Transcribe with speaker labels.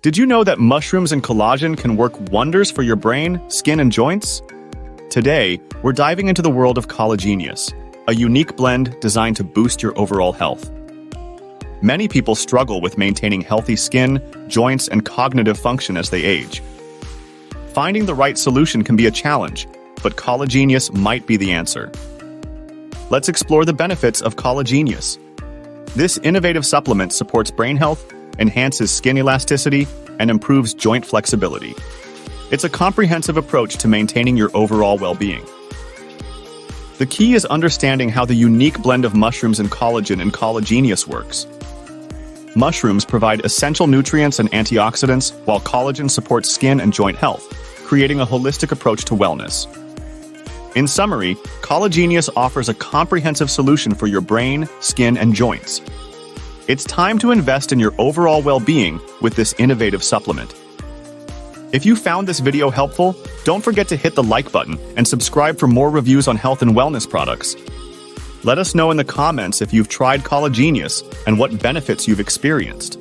Speaker 1: Did you know that mushrooms and collagen can work wonders for your brain, skin, and joints? Today, we're diving into the world of CollaGenius, a unique blend designed to boost your overall health. Many people struggle with maintaining healthy skin, joints, and cognitive function as they age. Finding the right solution can be a challenge, but CollaGenius might be the answer. Let's explore the benefits of CollaGenius. This innovative supplement supports brain health, enhances skin elasticity, and improves joint flexibility. It's a comprehensive approach to maintaining your overall well-being. The key is understanding how the unique blend of mushrooms and collagen in CollaGenius works. Mushrooms provide essential nutrients and antioxidants, while collagen supports skin and joint health, creating a holistic approach to wellness. In summary, CollaGenius offers a comprehensive solution for your brain, skin, and joints. It's time to invest in your overall well-being with this innovative supplement. If you found this video helpful, don't forget to hit the like button and subscribe for more reviews on health and wellness products. Let us know in the comments if you've tried CollaGenius and what benefits you've experienced.